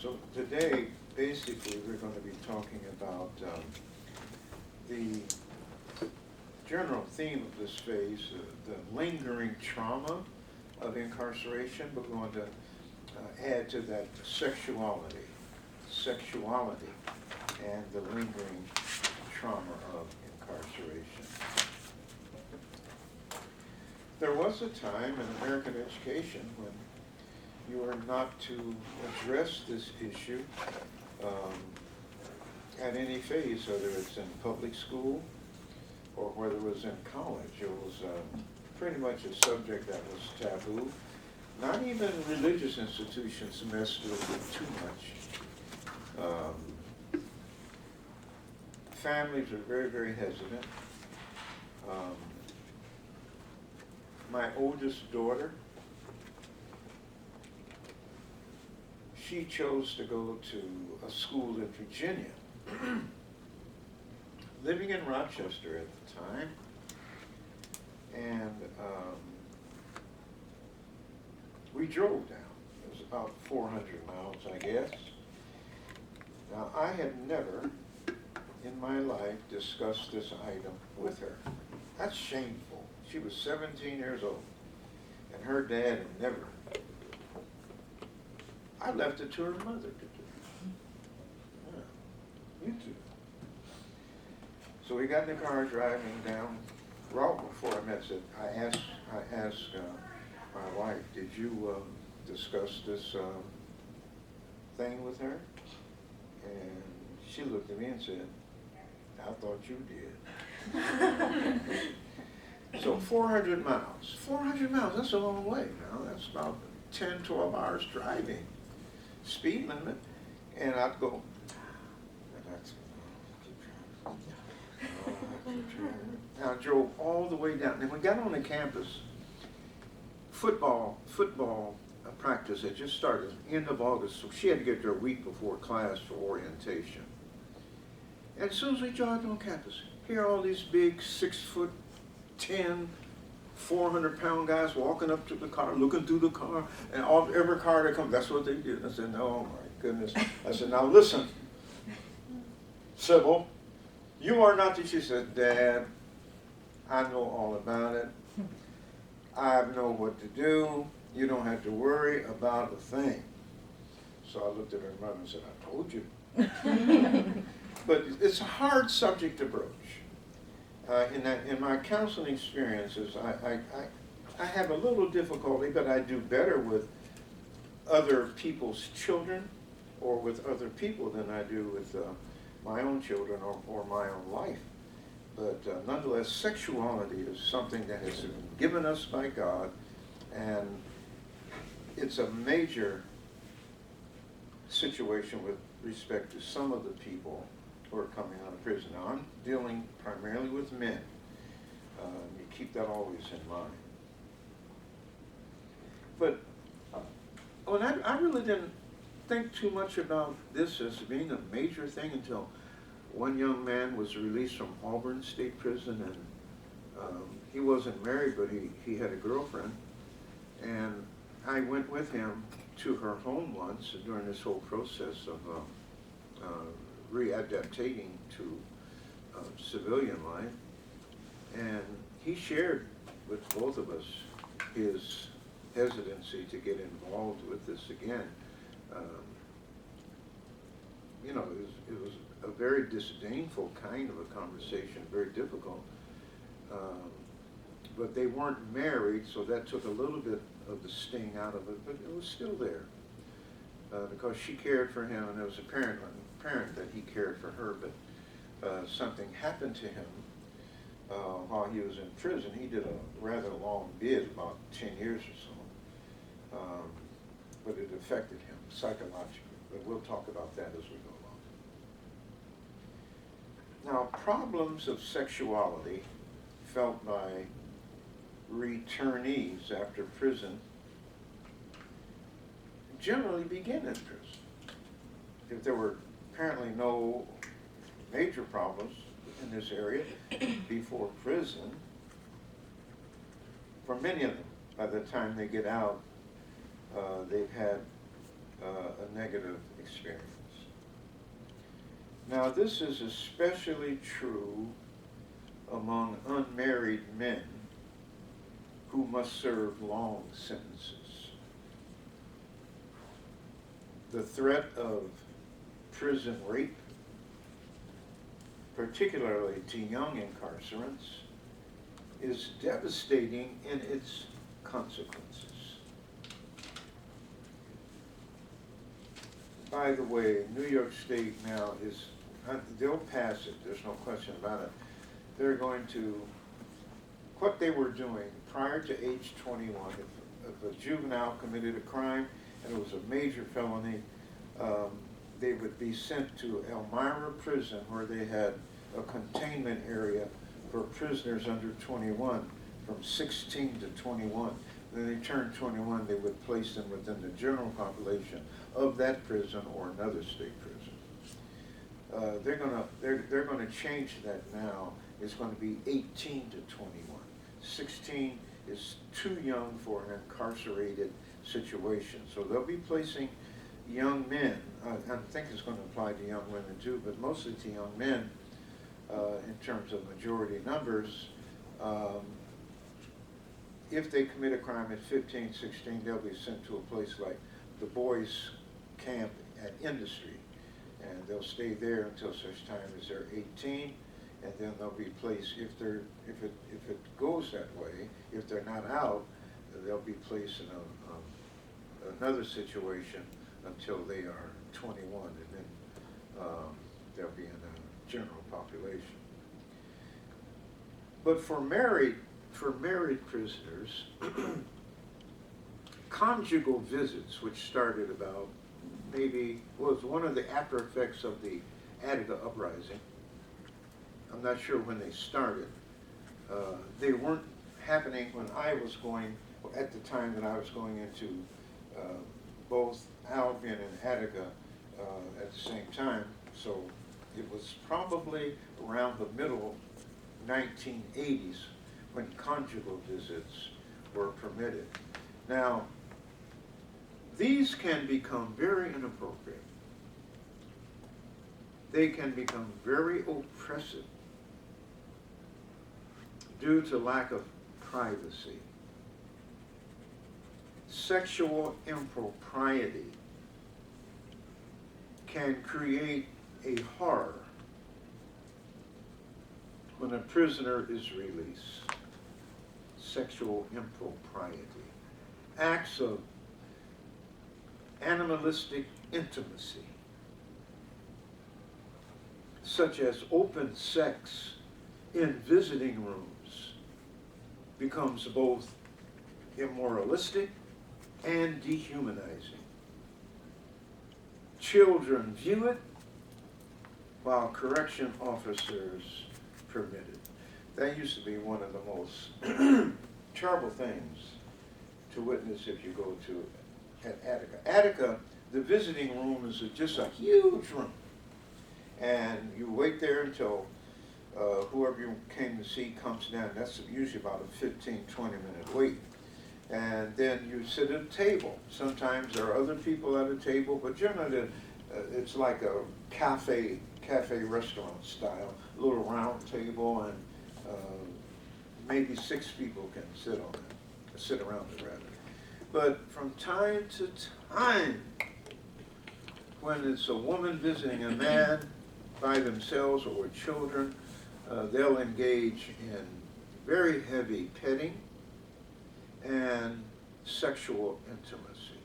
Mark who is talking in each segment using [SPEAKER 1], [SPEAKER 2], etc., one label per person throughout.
[SPEAKER 1] So today, basically, we're going to be talking about the general theme of this phase, the lingering trauma of incarceration. We're going to add to that sexuality, and the lingering trauma of incarceration. There was a time in American education when you were not to address this issue at any phase, whether it's in public school or whether it was in college. It was pretty much a subject that was taboo. Not even religious institutions messed with it too much. Families are very, very hesitant. My oldest daughter, she chose to go to a school in Virginia, living in Rochester at the time, and we drove down. It was about 400 miles, I guess. Now, I had never in my life discussed this item with her. That's shameful. She was 17 years old, and her dad had never. I left it to her mother to do. Yeah, you too. So we got in the car driving down. Right before I met, I asked my wife, "Did you discuss this thing with her?" And she looked at me and said, "I thought you did." So 400 miles. 400 miles, that's a long way now. That's about 10, 12 hours driving. Speed limit. And I'd go, and I'd keep driving. And I drove all the way down. And we got on the campus. Football practice had just started, end of August. So she had to get there a week before class for orientation. And as soon as we jogged on campus, here are all these big 6'10", 400-pound guys walking up to the car, looking through the car, and every car that comes, that's what they do. I said, "Oh my goodness." I said, "Now listen, Sybil, you are not the," she said, "Dad, I know all about it. I know what to do. You don't have to worry about a thing." So I looked at her mother and said, "I told you." But it's a hard subject to broach. In my counseling experiences, I have a little difficulty, but I do better with other people's children or with other people than I do with my own children or my own life. But nonetheless, sexuality is something that has been given us by God, and it's a major situation with respect to some of the people who are coming out of prison. Now, I'm dealing primarily with men. You keep that always in mind. But I really didn't think too much about this as being a major thing until one young man was released from Auburn State Prison, and he wasn't married, but he had a girlfriend. And I went with him to her home once during this whole process of readaptating to civilian life, and he shared with both of us his hesitancy to get involved with this again. It was a very disdainful kind of a conversation, very difficult. But they weren't married, so that took a little bit of the sting out of it, but it was still there. Because she cared for him, and it was apparent that he cared for her, but something happened to him while he was in prison. He did a rather long bid, about 10 years or so, but it affected him psychologically. But we'll talk about that as we go along. Now, problems of sexuality felt by returnees after prison generally begin in prison. If there were apparently no major problems in this area before prison, for many of them, by the time they get out, they've had a negative experience. Now, this is especially true among unmarried men who must serve long sentences. The threat of prison rape, particularly to young incarcerants, is devastating in its consequences. By the way, New York State now is, they'll pass it, there's no question about it. They're going to, what they were doing prior to age 21, if a juvenile committed a crime and it was a major felony, they would be sent to Elmira Prison, where they had a containment area for prisoners under 21, from 16 to 21. When they turned 21, they would place them within the general population of that prison or another state prison. They're gonna change that now. It's going to be 18 to 21. 16 is too young for an incarcerated situation. So they'll be placing young men, I think it's going to apply to young women too, but mostly to young men in terms of majority numbers. If they commit a crime at 15, 16, they'll be sent to a place like the boys' camp at Industry, and they'll stay there until such time as they're 18, and then they'll be placed, if it goes that way, if they're not out, they'll be placed in another situation until they are 21, and then they'll be in a general population. But for married prisoners, conjugal visits, which started about was one of the after effects of the Attica uprising. I'm not sure when they started. They weren't happening when I was going, at the time that I was going into both Albion and Attica at the same time. So it was probably around the middle 1980s when conjugal visits were permitted. Now, these can become very inappropriate. They can become very oppressive due to lack of privacy. Sexual impropriety can create a horror when a prisoner is released. Sexual impropriety. Acts of animalistic intimacy, such as open sex in visiting rooms, becomes both immoralistic and dehumanizing. Children view it while correction officers permit it. That used to be one of the most terrible things to witness if you go to at Attica. Attica, the visiting room is just a huge room. And you wait there until whoever you came to see comes down. That's usually about a 15, 20-minute wait. And then you sit at a table. Sometimes there are other people at a table, but generally it's like a cafe restaurant style, a little round table, and maybe 6 people can sit around it rather. But from time to time, when it's a woman visiting a man by themselves or with children, they'll engage in very heavy petting and sexual intimacy.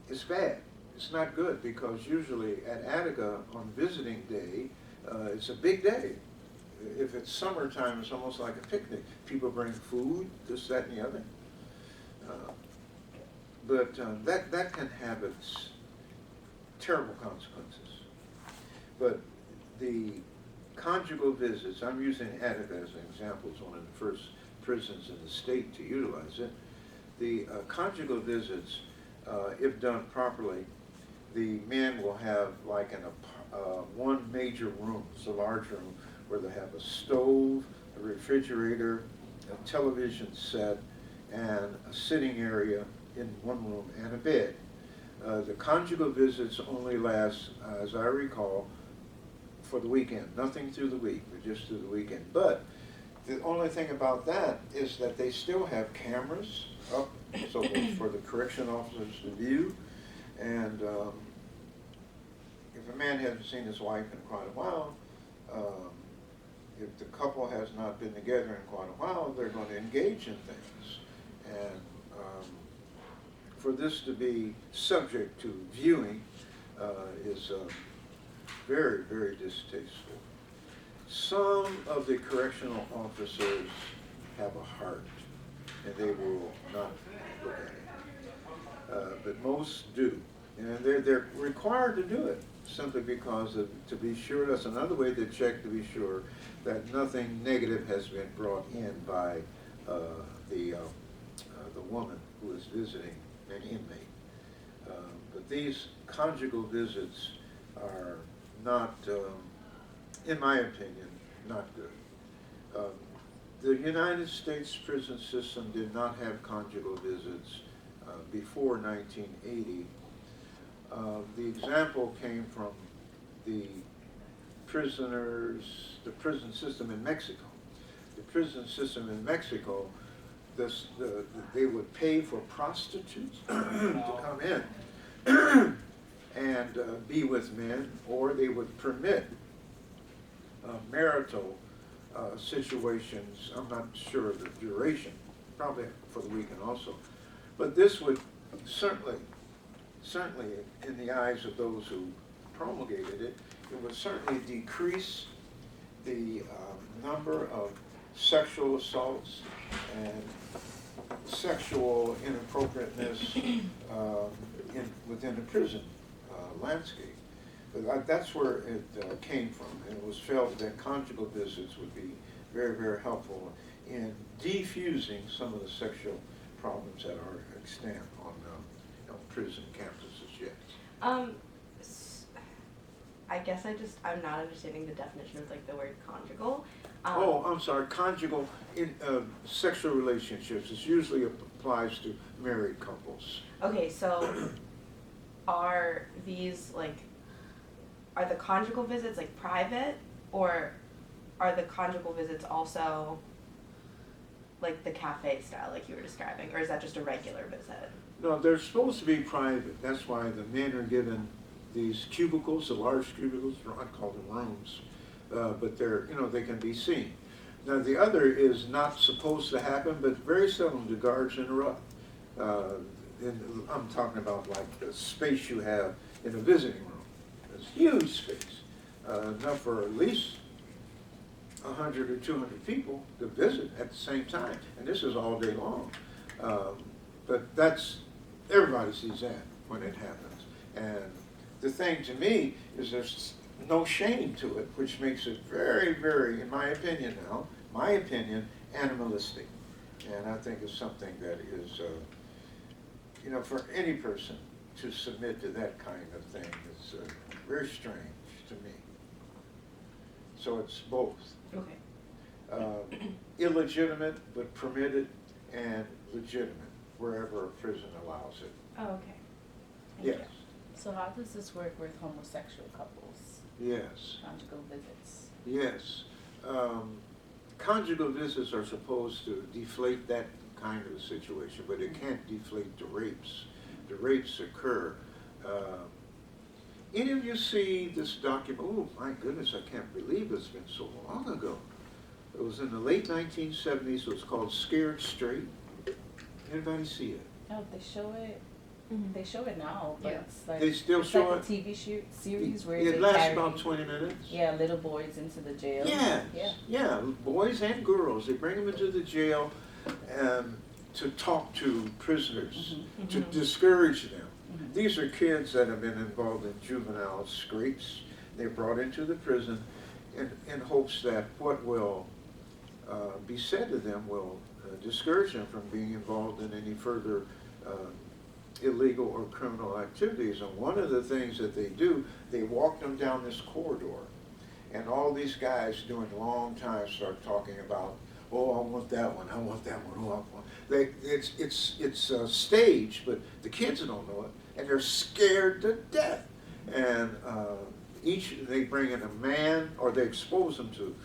[SPEAKER 1] It's bad. It's not good, because usually at Attica on visiting day, it's a big day. If it's summertime, it's almost like a picnic. People bring food, this, that, and the other. But that can have its terrible consequences. But the conjugal visits, I'm using Attica as an example, it's one of the first prisons in the state to utilize it. The conjugal visits, if done properly, the men will have like one major room, it's a large room, where they have a stove, a refrigerator, a television set, and a sitting area in one room and a bed. The conjugal visits only last, as I recall, for the weekend, nothing through the week, but just through the weekend. But the only thing about that is that they still have cameras up so for the correction officers to view. And if a man hasn't seen his wife in quite a while, if the couple has not been together in quite a while, they're going to engage in things. And for this to be subject to viewing is very, very distasteful. Some of the correctional officers have a heart, and they will not look at it. But most do, and they're required to do it simply because to be sure. That's another way to check to be sure that nothing negative has been brought in by the woman who is visiting an inmate. But these conjugal visits are not, in my opinion, not good. The United States prison system did not have conjugal visits before 1980. The example came from the prison system in Mexico. The prison system in Mexico, they would pay for prostitutes to come in and be with men, or they would permit marital situations. I'm not sure of the duration, probably for the weekend also. But this would certainly in the eyes of those who promulgated it, it would certainly decrease the number of sexual assaults and sexual inappropriateness within the prison landscape. But that's where it came from, and it was felt that conjugal visits would be very, very helpful in defusing some of the sexual problems that are extant on prison campuses yet.
[SPEAKER 2] I guess I'm not understanding the definition of like the word conjugal.
[SPEAKER 1] I'm sorry, conjugal in sexual relationships. It usually applies to married couples.
[SPEAKER 2] Okay, so are the conjugal visits like private, or are the conjugal visits also like the cafe style like you were describing, or is that just a regular visit?
[SPEAKER 1] No, they're supposed to be private. That's why the men are given these cubicles, the large cubicles, I call them rooms, but they can be seen. Now the other is not supposed to happen, but very seldom do guards interrupt. I'm talking about like the space you have in a visiting room. It's huge space, enough for at least 100 or 200 people to visit at the same time, and this is all day long. But everybody sees that when it happens. And the thing to me is there's no shame to it, which makes it very, very, in my opinion, animalistic. And I think it's something that is, for any person to submit to that kind of thing is very strange to me. So it's both.
[SPEAKER 2] Okay.
[SPEAKER 1] Illegitimate but permitted, and legitimate wherever a prison allows it.
[SPEAKER 2] Oh, okay. Thank
[SPEAKER 1] Yes.
[SPEAKER 2] you.
[SPEAKER 3] So how does this work with homosexual couples?
[SPEAKER 1] Yes.
[SPEAKER 3] Conjugal visits?
[SPEAKER 1] Yes. Conjugal visits are supposed to deflate that kind of a situation, but it can't deflate the rapes. The rapes occur. Any of you see this document? Oh my goodness, I can't believe it's been so long ago. It was in the late 1970s. It was called Scared Straight. Anybody see it?
[SPEAKER 3] Oh, they show it.
[SPEAKER 2] Mm-hmm.
[SPEAKER 3] They show it now, but
[SPEAKER 2] Yeah.
[SPEAKER 3] it's like
[SPEAKER 1] They still
[SPEAKER 3] it's
[SPEAKER 1] show
[SPEAKER 3] like
[SPEAKER 1] it?
[SPEAKER 3] a TV series where
[SPEAKER 1] It
[SPEAKER 3] they
[SPEAKER 1] lasts
[SPEAKER 3] carry,
[SPEAKER 1] about 20 minutes.
[SPEAKER 3] yeah, little boys into the jail.
[SPEAKER 1] Yes.
[SPEAKER 3] Yeah.
[SPEAKER 1] Boys and girls. They bring them into the jail to talk to prisoners,
[SPEAKER 3] Mm-hmm.
[SPEAKER 1] to discourage them.
[SPEAKER 3] Mm-hmm.
[SPEAKER 1] These are kids that have been involved in juvenile scrapes. They're brought into the prison in hopes that what will be said to them will discourage them from being involved in any further illegal or criminal activities. And one of the things that they do, they walk them down this corridor. And all these guys during a long time start talking about, Oh, I want that one. I want that one. Oh, I want. It's staged, but the kids don't know it, and they're scared to death. And each they bring in a man, or they expose them to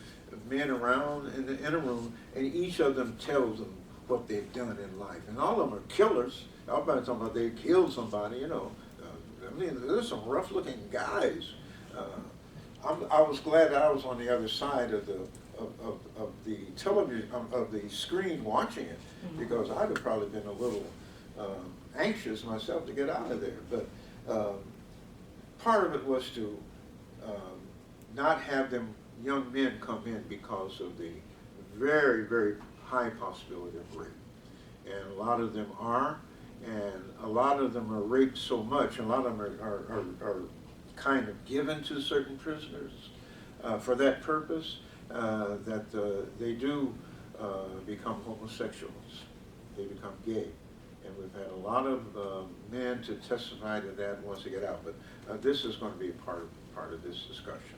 [SPEAKER 1] men around in a room, and each of them tells them what they've done in life. And all of them are killers. Everybody's talking about they killed somebody, you know. I mean, there's some rough-looking guys. I was glad that I was on the other side of the television of the screen watching it, because I'd have probably been a little anxious myself to get out of there. But part of it was to not have them young men come in because of the very, very high possibility of rape. And a lot of them are, and a lot of them are raped so much, and a lot of them are kind of given to certain prisoners for that purpose, that they do become homosexuals. They become gay. And we've had a lot of men to testify to that once they get out. But this is going to be a part of this discussion.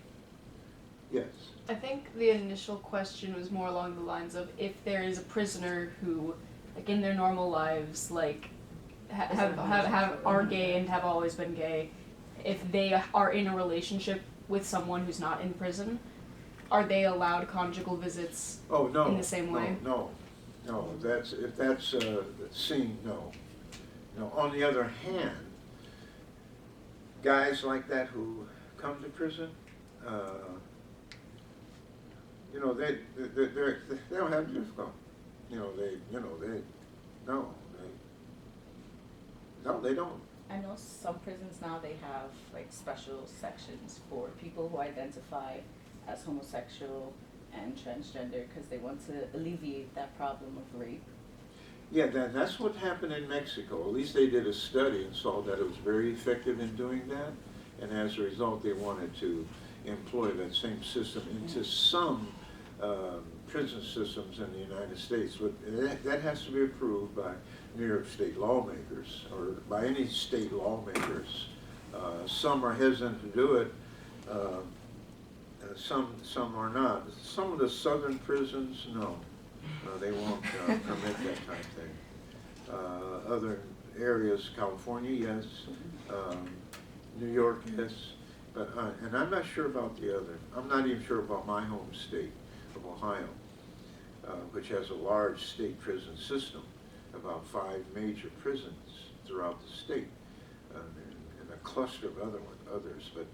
[SPEAKER 1] Yes.
[SPEAKER 4] I think the initial question was more along the lines of if there is a prisoner who, like in their normal lives, like are gay and have always been gay, if they are in a relationship with someone who's not in prison, are they allowed conjugal visits in the same way?
[SPEAKER 1] No. If that's seen, no. No. On the other hand, guys like that who come to prison, they don't have difficulty. They don't.
[SPEAKER 3] I know some prisons now, they have like special sections for people who identify as homosexual and transgender, because they want to alleviate that problem of rape.
[SPEAKER 1] Yeah, that's what happened in Mexico. At least they did a study and saw that it was very effective in doing that, and as a result they wanted to employ that same system into some prison systems in the United States. But that has to be approved by New York State lawmakers, or by any state lawmakers. Some are hesitant to do it, some are not. Some of the southern prisons, no, they won't permit that type of thing. Other areas, California, yes, New York, yes, but and I'm not sure about the other. I'm not even sure about my home state of Ohio, which has a large state prison system, about 5 major prisons throughout the state, and a cluster of others. But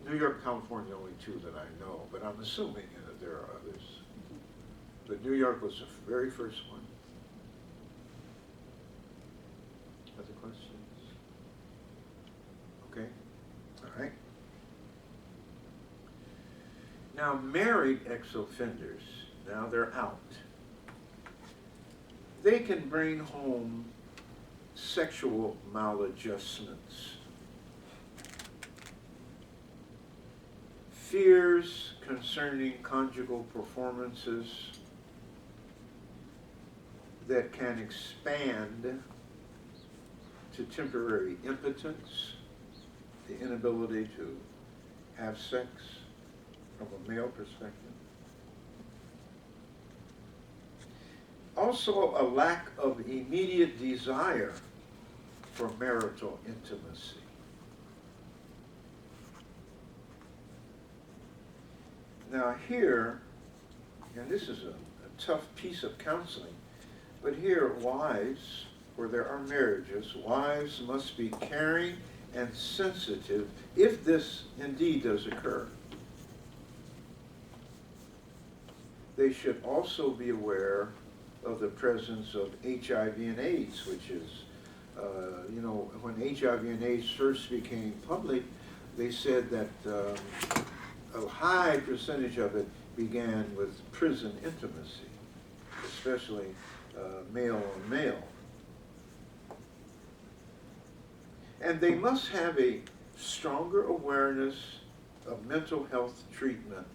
[SPEAKER 1] New York, California, only 2 that I know, but I'm assuming that there are others. But New York was the very first one. Other questions? Okay, all right. Now, married ex-offenders, now they're out. They can bring home sexual maladjustments, fears concerning conjugal performances that can expand to temporary impotence, the inability to have sex from a male perspective. Also, a lack of immediate desire for marital intimacy. Now here, and this is a tough piece of counseling, but here wives, where there are marriages, wives must be caring and sensitive if this indeed does occur. They should also be aware of the presence of HIV and AIDS, which is, when HIV and AIDS first became public, they said that a high percentage of it began with prison intimacy, especially male on male. And they must have a stronger awareness of mental health treatment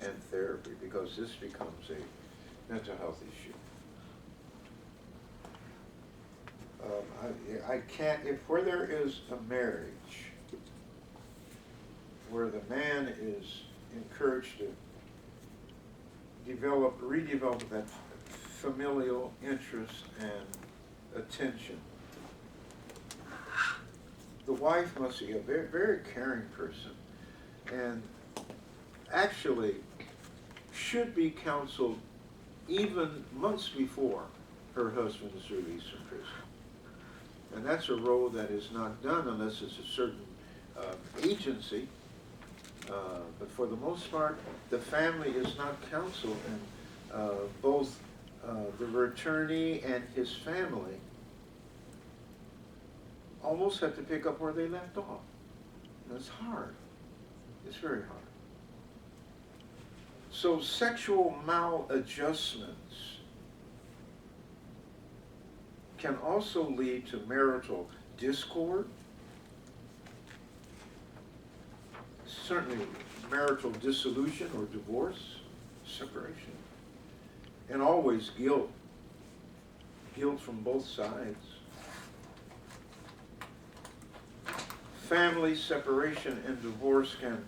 [SPEAKER 1] and therapy, because this becomes a mental health issue. I can't, where there is a marriage where the man is encouraged to redevelop that familial interest and attention. The wife must be a very, very caring person, and actually should be counseled even months before her husband is released from prison. And that's a role that is not done unless it's a certain agency. But for the most part, the family is not counseled, and both the returnee and his family almost have to pick up where they left off. And it's hard. It's very hard. So sexual maladjustments can also lead to marital discord, certainly marital dissolution or divorce, separation, and always guilt from both sides. Family separation and divorce can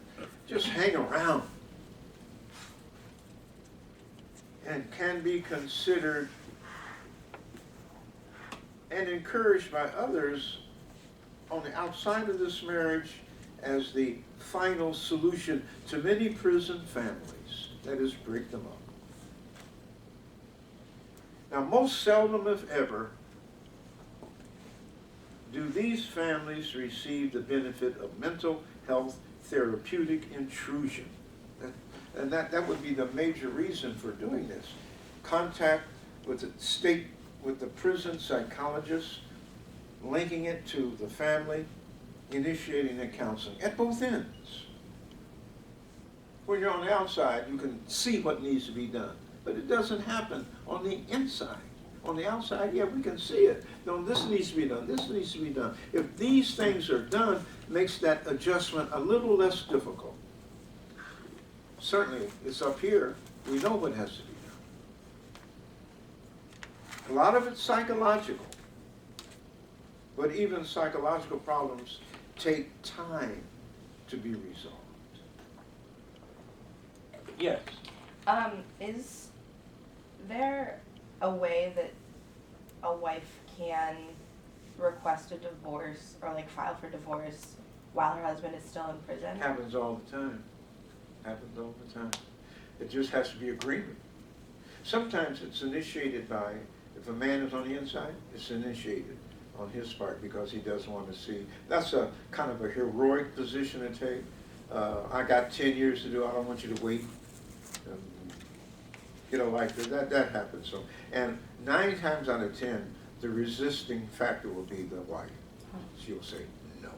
[SPEAKER 1] just hang around and can be considered and encouraged by others on the outside of this marriage as the final solution to many prison families. That is, break them up. Now, most seldom, if ever, do these families receive the benefit of mental health therapeutic intrusion. And that would be the major reason for doing this. Contact with the prison psychologist, linking it to the family, initiating the counseling at both ends. When you're on the outside, you can see what needs to be done, but it doesn't happen on the inside. On the outside, yeah, we can see it. No, this needs to be done, this needs to be done. If these things are done, makes that adjustment a little less difficult. Certainly, it's up here. We know what has to be done. A lot of it's psychological. But even psychological problems take time to be resolved. Yes?
[SPEAKER 2] Is there a way that a wife can request a divorce or like file for divorce while her husband is still in prison?
[SPEAKER 1] Happens all the time. Happens all the time. It just has to be agreement. Sometimes it's initiated by, if a man is on the inside, it's initiated on his part because he doesn't want to see. That's a kind of a heroic position to take. I got 10 years to do, I don't want you to wait. Like that happens. So, and 9 times out of 10, the resisting factor will be the wife. She'll say no.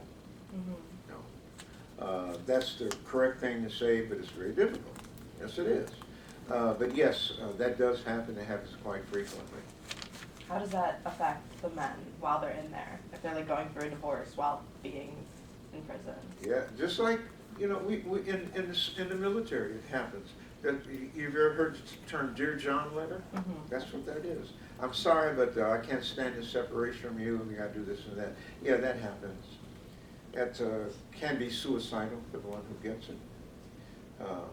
[SPEAKER 1] Mm-hmm. No. That's the correct thing to say, but it's very difficult. Yes, it is. But yes, that does happen. It happens quite frequently.
[SPEAKER 2] How does that affect the men while they're in there? If they're like going through a divorce while being in prison?
[SPEAKER 1] Yeah, just like, we in the military, it happens. You've ever heard the term Dear John letter? Mm-hmm. That's what that is. I'm sorry, but I can't stand the separation from you. We got to do this and that. Yeah, that happens. That can be suicidal for the one who gets it. A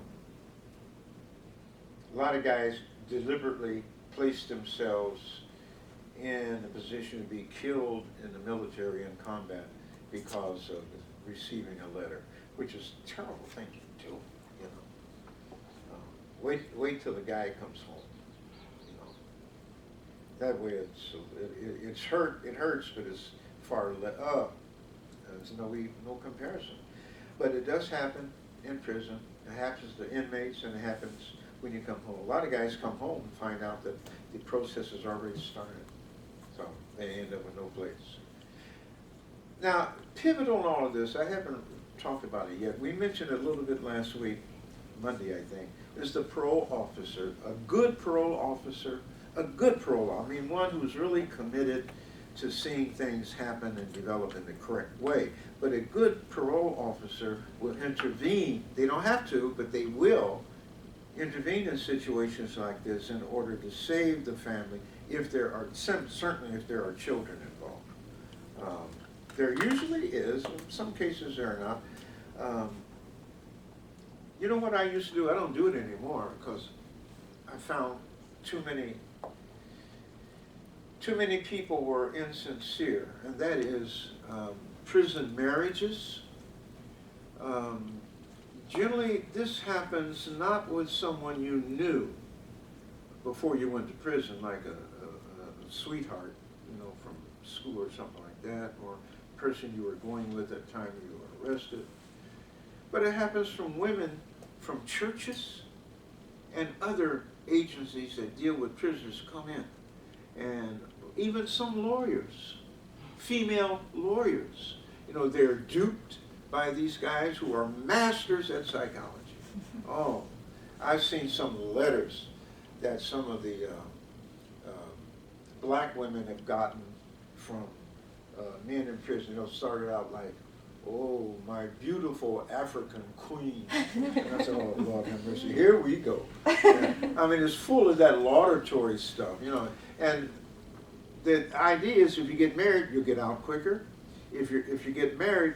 [SPEAKER 1] lot of guys deliberately place themselves in a position to be killed in the military in combat because of receiving a letter, which is a terrible thing to do. Wait till the guy comes home. That way it's hurt. It hurts, but it's far up. There's no comparison. But it does happen in prison. It happens to inmates, and it happens when you come home. A lot of guys come home and find out that the process has already started. So they end up with no place. Now, pivotal in all of this, I haven't talked about it yet. We mentioned it a little bit last week, Monday, I think, is the parole officer. A good parole officer, one who's really committed to seeing things happen and develop in the correct way. But a good parole officer will intervene. They don't have to, but they will intervene in situations like this in order to save the family certainly if there are children involved. There usually is, in some cases there are not. You know what I used to do? I don't do it anymore because I found too many people were insincere, and that is prison marriages. Generally, this happens not with someone you knew before you went to prison, like a sweetheart, you know, from school or something like that, or a person you were going with at the time you were arrested. But it happens from women from churches and other agencies that deal with prisoners come in. And even some lawyers, female lawyers, you know, they're duped by these guys who are masters at psychology. Oh, I've seen some letters that some of the black women have gotten from men in prison. You know, started out like, "Oh, my beautiful African queen." And I said, "Oh, Lord have mercy, here we go." Yeah. I mean, it's full of that laudatory stuff, you know. And the idea is if you get married, you'll get out quicker. If you get married,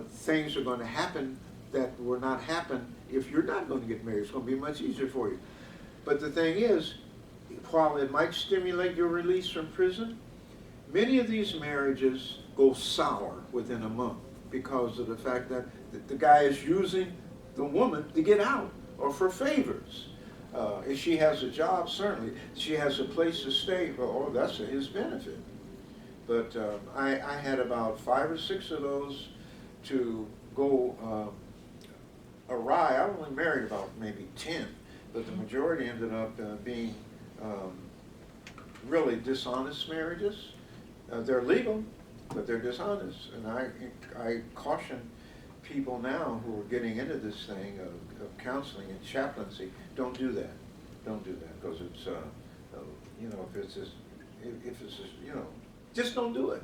[SPEAKER 1] things are going to happen that will not happen if you're not going to get married. It's going to be much easier for you. But the thing is, while it might stimulate your release from prison, many of these marriages go sour within a month because of the fact that the guy is using the woman to get out or for favors. If she has a job, certainly. She has a place to stay, oh, that's to his benefit. But I had about 5 or 6 of those to go awry. I only married about maybe 10, but the majority ended up being really dishonest marriages. They're legal, but they're dishonest. And I caution people now who are getting into this thing of counseling and chaplaincy, don't do that. Don't do that, because it's, you know, if it's just, you know, just don't do it,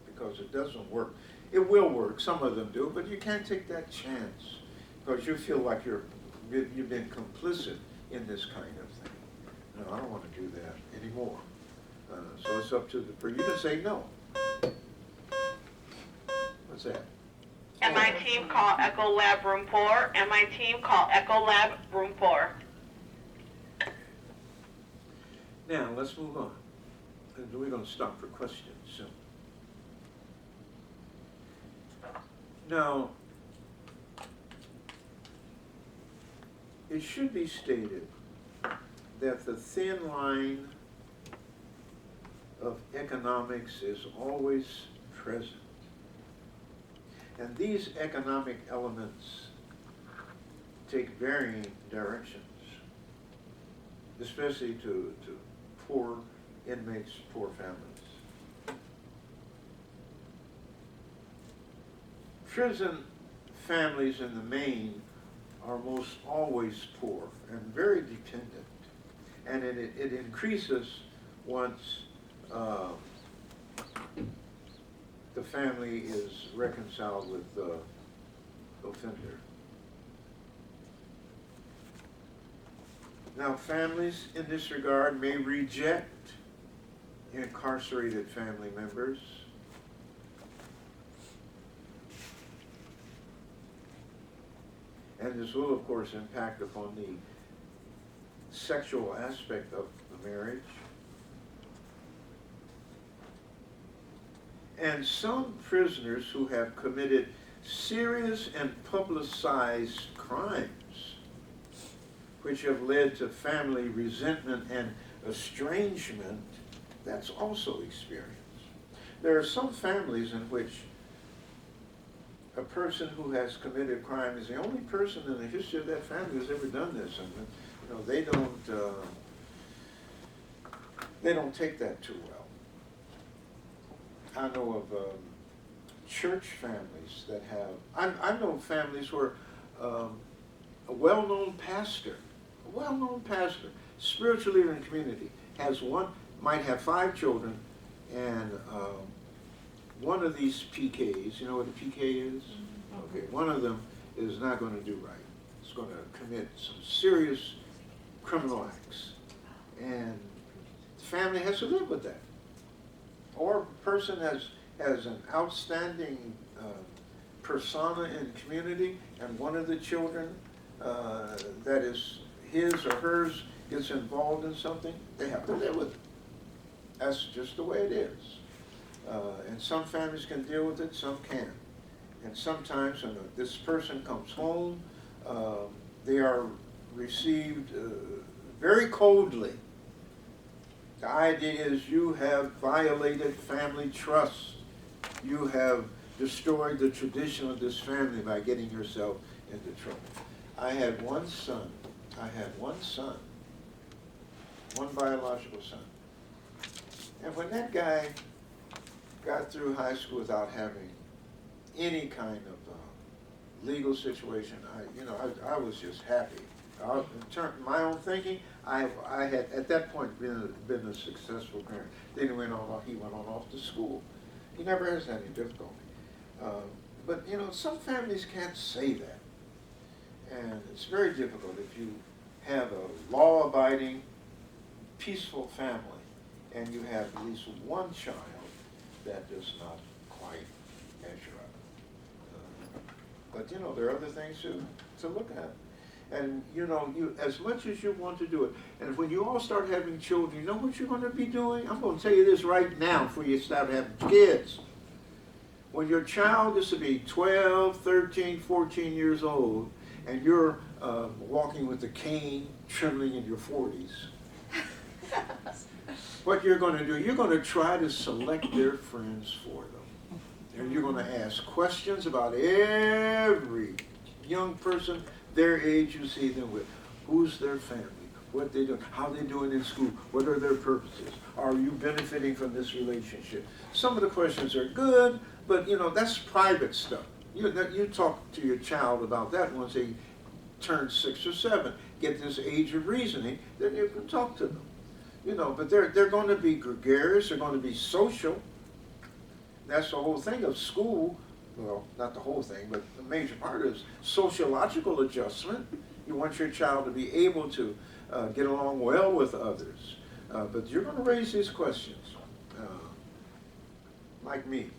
[SPEAKER 1] because it doesn't work. It will work, some of them do, but you can't take that chance, because you feel like you've been complicit in this kind of thing. No, I don't want to do that anymore. So it's up to the person. You can say no. What's that?
[SPEAKER 5] And my team call Echo Lab Room 4. And my team call Echo Lab Room 4.
[SPEAKER 1] Now, let's move on. And we're going to stop for questions soon. Now, it should be stated that the thin line of economics is always present. And these economic elements take varying directions, especially to poor inmates, poor families. Prison families in the main are most always poor and very dependent. And it increases once the family is reconciled with the offender. Now, families in this regard may reject incarcerated family members. And this will, of course, impact upon the sexual aspect of the marriage. And some prisoners who have committed serious and publicized crimes, which have led to family resentment and estrangement, that's also experienced. There are some families in which a person who has committed a crime is the only person in the history of that family who's ever done this, and you know they don't take that too well. I know of church families that have. I know families where a well-known pastor, spiritual leader in the community, might have 5 children, and one of these PKs, you know what a PK is? Okay, one of them is not going to do right. It's going to commit some serious criminal acts. And the family has to live with that. Or a person has an outstanding persona in the community, and one of the children that is his or hers gets involved in something, they have to live with it. That's just the way it is. And some families can deal with it, some can't. And sometimes when this person comes home, they are received very coldly. The idea is you have violated family trust. You have destroyed the tradition of this family by getting yourself into trouble. I had one son, one biological son. And when that guy got through high school without having any kind of legal situation, I was just happy. In terms of my own thinking, I had at that point been a successful parent. Then he went on off to school. He never has any difficulty. But some families can't say that. And it's very difficult if you have a law-abiding, peaceful family and you have at least one child that does not quite measure up. But there are other things to look at. And you as much as you want to do it, and when you all start having children, you know what you're going to be doing? I'm going to tell you this right now before you start having kids. When your child is to be 12, 13, 14 years old, and you're walking with a cane, trembling in your 40s, what you're going to do, you're going to try to select their friends for them. And you're going to ask questions about every young person their age you see them with. Who's their family? What they do? How they doing in school? What are their purposes? Are you benefiting from this relationship? Some of the questions are good, but that's private stuff. You talk to your child about that once they turn 6 or 7, get this age of reasoning, then you can talk to them. But they're going to be gregarious, they're going to be social. That's the whole thing of school. Well, not the whole thing, but the major part is sociological adjustment. You want your child to be able to get along well with others. But you're going to raise these questions. Like me,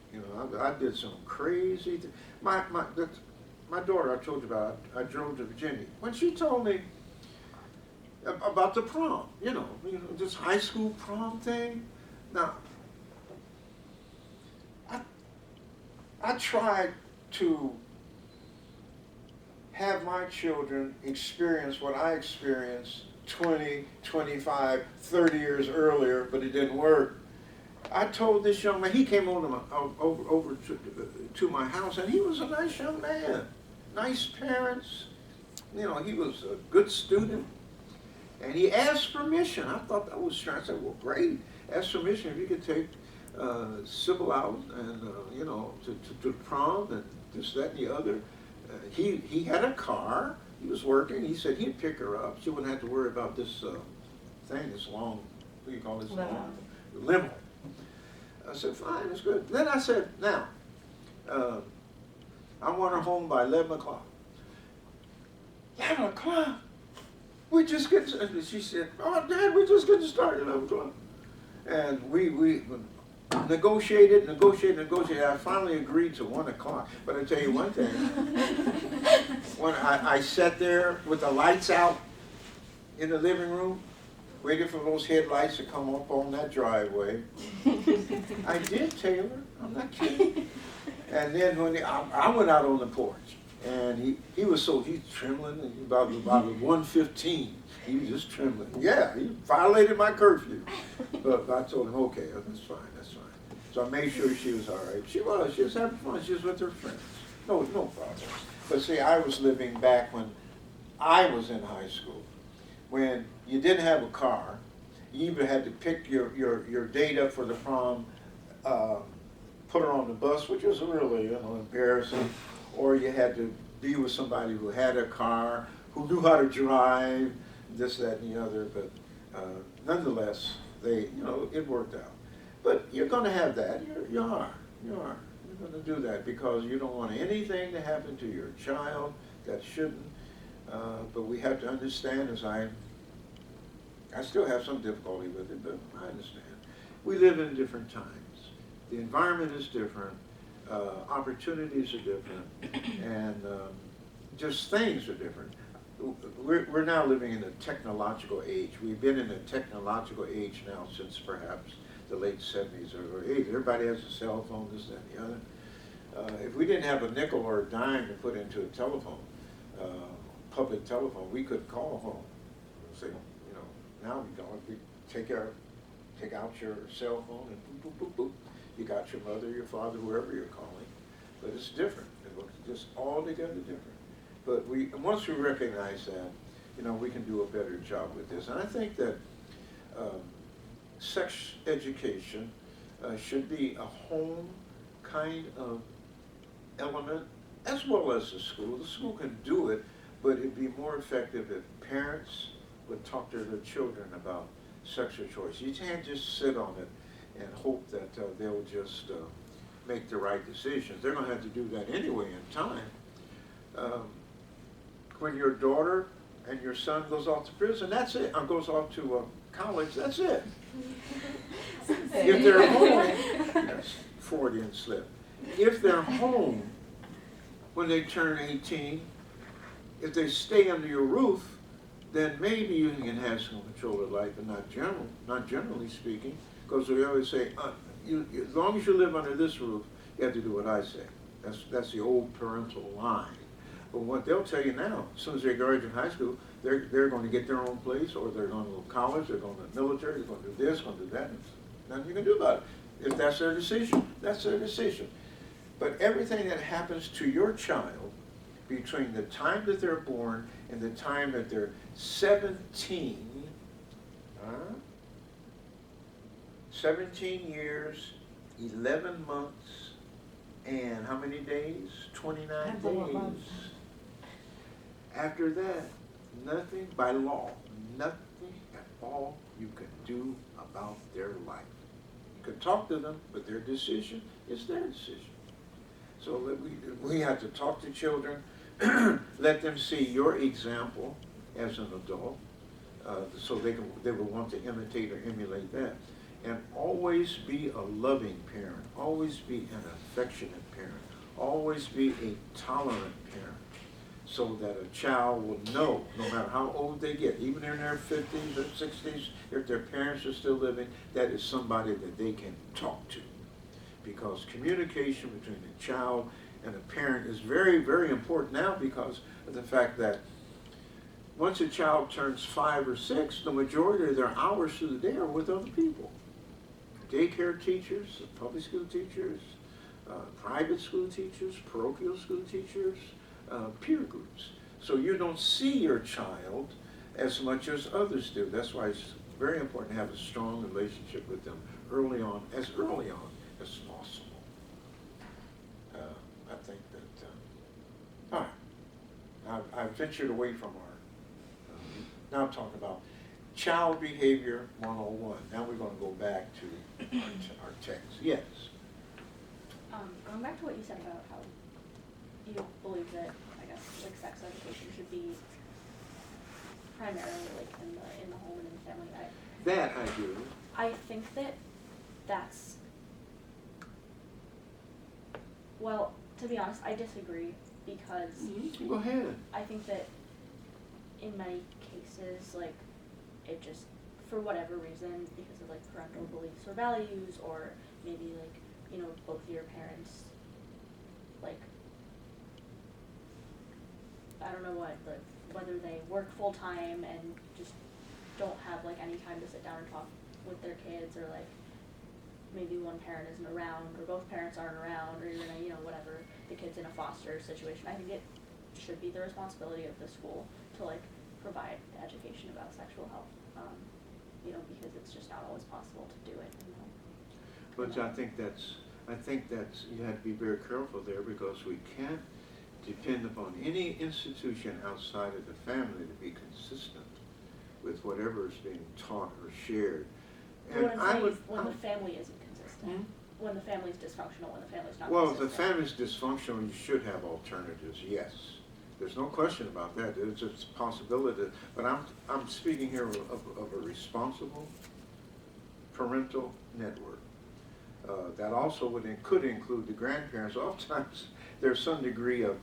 [SPEAKER 1] I did some crazy things. My daughter, I told you about, I drove to Virginia. When she told me about the prom, this high school prom thing. Now, I tried to have my children experience what I experienced 20, 25, 30 years earlier, but it didn't work. I told this young man, he came over to my house, and he was a nice young man, nice parents. He was a good student. And he asked permission. I thought that was strange. I said, well, great. Ask permission if you could take Sybil out and, to prom and this, that, and the other. He had a car. He was working. He said he'd pick her up. She wouldn't have to worry about this thing, this long, what do you call this? Limo. I said, fine, that's good. Then I said, now, I want her home by 11 o'clock. 11 o'clock? We just get, she said, oh, Dad, we just getting started at 11 o'clock. And we negotiated. I finally agreed to 1 o'clock. But I tell you one thing, when I sat there with the lights out in the living room, waiting for those headlights to come up on that driveway. I did, Taylor. I'm not kidding. And then when I went out on the porch, and he's trembling about 1:15. He was just trembling. Yeah, he violated my curfew. But I told him, okay, that's fine. So I made sure she was all right. She was having fun. She was with her friends. No problem. But see, I was living back when I was in high school, when you didn't have a car. You either had to pick your date up for the prom, put her on the bus, which was really embarrassing, or you had to be with somebody who had a car, who knew how to drive, this, that, and the other. But nonetheless, it worked out. But you're going to have that. You are. You're going to do that because you don't want anything to happen to your child that shouldn't. But we have to understand, as I still have some difficulty with it, but I understand. We live in different times. The environment is different. Opportunities are different. And just things are different. we're now living in a technological age. We've been in a technological age now since perhaps the late 70s or 80s. Everybody has a cell phone, this, that, and the other. If we didn't have a nickel or a dime to put into a telephone, public telephone, we could call home. Say, now we take out your cell phone and boop, boop, boop, boop. You got your mother, your father, whoever you're calling. But it's different. It looks just altogether different. But once we recognize that, we can do a better job with this. And I think that sex education should be a home kind of element, as well as the school. The school can do it, but it'd be more effective if parents would talk to their children about sexual choice. You can't just sit on it and hope that they'll just make the right decisions. They're going to have to do that anyway in time. When your daughter and your son goes off to prison, that's it. Or goes off to college, that's it. If they're home, that's Freudian slip. If they're home when they turn 18, if they stay under your roof, then maybe you can have some control of life, but not generally speaking, because we always say, as long as you live under this roof, you have to do what I say. That's the old parental line. But what they'll tell you now, as soon as they graduate high school, they're going to get their own place, or they're going to go to college, they're going to the military, they're going to do this, going to do that. Nothing you can do about it. If that's their decision, that's their decision. But everything that happens to your child between the time that they're born and the time that they're 17, 17 years, 11 months, and how many days? 29 days. After that, nothing by law, nothing at all you can do about their life. You can talk to them, but their decision is their decision. So we have to talk to children, let them see your example as an adult, so they will want to imitate or emulate that. And always be a loving parent, always be an affectionate parent, always be a tolerant parent, so that a child will know, no matter how old they get, even in their 50s or 60s, if their parents are still living, that is somebody that they can talk to. Because communication between the child and the parent is very, very important now, because of the fact that once a child turns 5 or 6, the majority of their hours through the day are with other people. Daycare teachers, public school teachers, private school teachers, parochial school teachers, peer groups. So you don't see your child as much as others do. That's why it's very important to have a strong relationship with them early on as possible. I think that, all right, I've ventured away from our, now talk about child behavior 101. Now we're going to go back to our text. Yes?
[SPEAKER 6] Going back to what you said about how you believe that, I guess, like sex education should be primarily like in the home and in the family.
[SPEAKER 1] That I do.
[SPEAKER 6] I think that's, well, to be honest, I disagree, because
[SPEAKER 1] Go ahead.
[SPEAKER 6] I think that in many cases, like, it just, for whatever reason, because of like parental beliefs or values, or maybe like, both of your parents, like, I don't know what, like, whether they work full time and just don't have like any time to sit down and talk with their kids, or like maybe one parent isn't around, or both parents aren't around, or you're gonna, whatever, the kid's in a foster situation. I think it should be the responsibility of the school to like provide education about sexual health, because it's just not always possible to do it.
[SPEAKER 1] But I think that's you have to be very careful there, because we can't depend upon any institution outside of the family to be consistent with whatever is being taught or shared.
[SPEAKER 6] And what I'm saying is when the family isn't consistent, when the family's dysfunctional, when the family's not
[SPEAKER 1] well,
[SPEAKER 6] consistent.
[SPEAKER 1] if the family's dysfunctional, you should have alternatives, yes. There's no question about that. There's a possibility. But I'm speaking here of a responsible parental network. That also could include the grandparents. Oftentimes, there's some degree of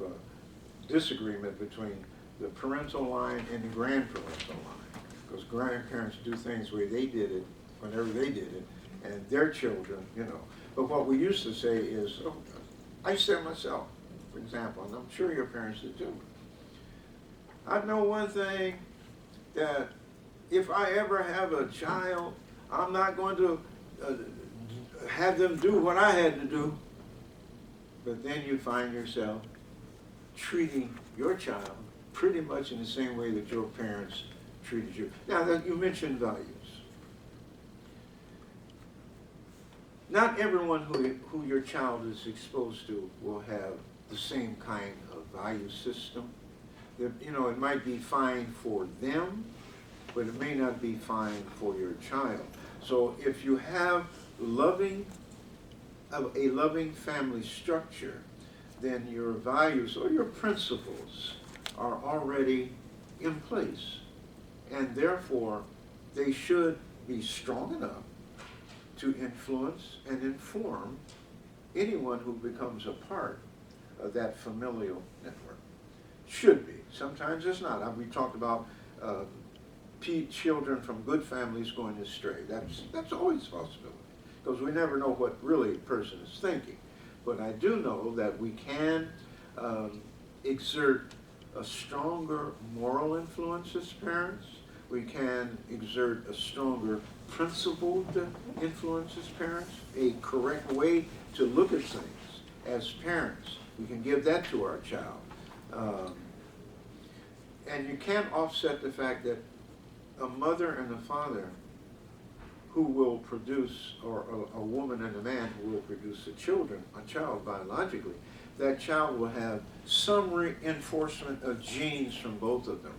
[SPEAKER 1] disagreement between the parental line and the grandparental line. Because grandparents do things the way they did it, whenever they did it, and their children, you know. But what we used to say is, oh, I said myself, for example, and I'm sure your parents did too. I know one thing, that if I ever have a child, I'm not going to have them do what I had to do. But then you find yourself treating your child pretty much in the same way that your parents treated you. Now, you mentioned values. Not everyone who your child is exposed to will have the same kind of value system. You know, it might be fine for them, but it may not be fine for your child. So if you have a loving family structure, then your values or your principles are already in place. And therefore, they should be strong enough to influence and inform anyone who becomes a part of that familial network. Should be. Sometimes it's not. We talked about children from good families going astray. That's always a possibility, because we never know what really a person is thinking. But I do know that we can exert a stronger moral influence as parents. We can exert a stronger principled influence as parents, a correct way to look at things as parents. We can give that to our child. And you can't offset the fact that a mother and a father who will produce, or a woman and a man who will produce a child biologically, that child will have some reinforcement of genes from both of them.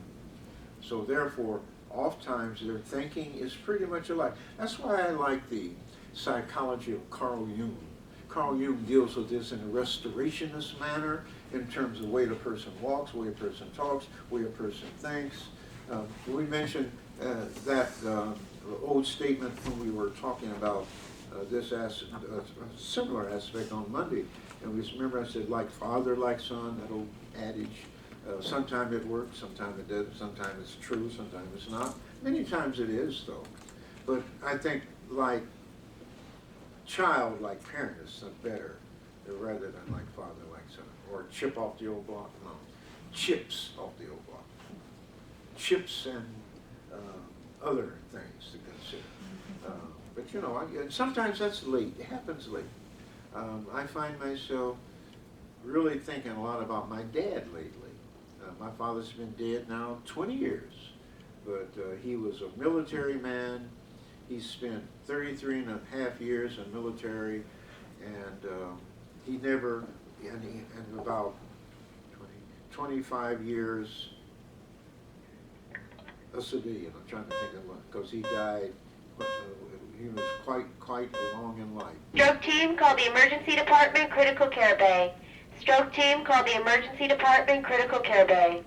[SPEAKER 1] So therefore, oftentimes their thinking is pretty much alike. That's why I like the psychology of Carl Jung. Carl Jung deals with this in a restorationist manner in terms of the way the person walks, the way a person talks, the way a person thinks. We mentioned that old statement when we were talking about a similar aspect on Monday. And we remember I said, like father, like son, that old adage. Sometimes it works, sometimes it doesn't, sometimes it's true, sometimes it's not. Many times it is, though. But I think like child, like parent is better rather than like father, like son. Or chip off the old block, no. Chips off the old block. Chips and other things to consider. But you know, sometimes that's late. It happens late. I find myself really thinking a lot about my dad lately. My father's been dead now 20 years, but he was a military man. He spent 33 and a half years in military, and he never, and about 25 years a civilian. I'm trying to think of what, because he died, he was quite long in life.
[SPEAKER 5] Stroke team, call the emergency department, critical care bay. Stroke team, call the emergency department, critical care bay.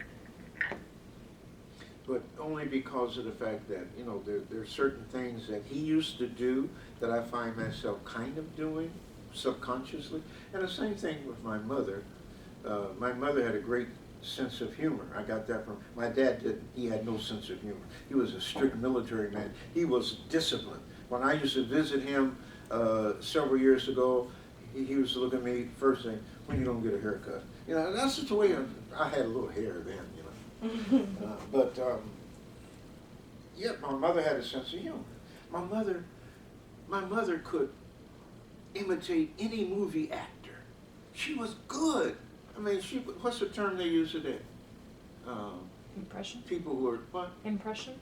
[SPEAKER 1] But only because of the fact that, you know, there are certain things that he used to do that I find myself kind of doing subconsciously. And the same thing with my mother. My mother had a great sense of humor. I got that from, my dad didn't. He had no sense of humor. He was a strict military man. He was disciplined. When I used to visit him several years ago, he used to look at me first thing, when you don't get a haircut? You know, that's just the way I had a little hair then, you know. Yeah, my mother had a sense of humor. My mother could imitate any movie actor. She was good. I mean, what's the term they use today?
[SPEAKER 4] Impression?
[SPEAKER 1] People who are, what?
[SPEAKER 4] Impression?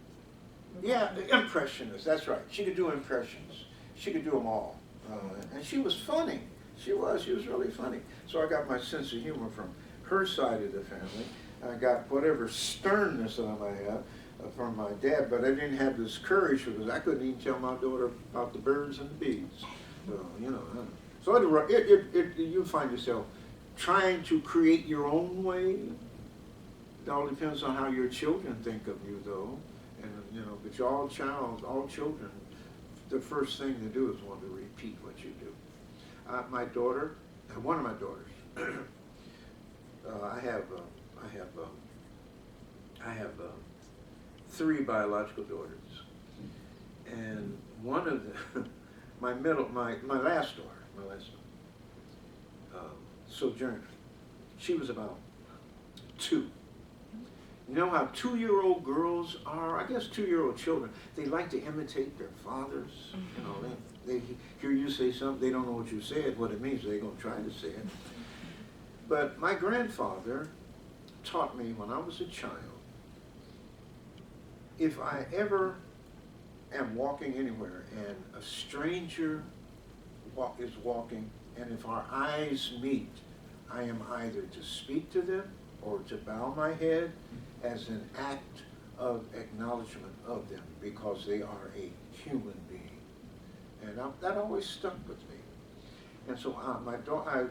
[SPEAKER 1] Yeah, impressionists, that's right. She could do impressions. She could do them all. And she was funny. She was really funny. So I got my sense of humor from her side of the family. I got whatever sternness that I might have from my dad, but I didn't have this courage because I couldn't even tell my daughter about the birds and the bees. So, you know, so you find yourself trying to create your own way. It all depends on how your children think of you, though. And, you know, but all children, the first thing they do is want to repeat what you do. My daughter, one of my daughters, I have I have 3 biological daughters, and one of the, my last daughter, Sojourner, she was about 2. You know how 2-year-old girls are? I guess 2-year-old children, they like to imitate their fathers. You know, they hear you say something, they don't know what you said, what it means, they're going to try to say it. But my grandfather taught me when I was a child, if I ever am walking anywhere and a stranger is walking, and if our eyes meet, I am either to speak to them or to bow my head as an act of acknowledgement of them, because they are a human being. And that always stuck with me. And so my daughter,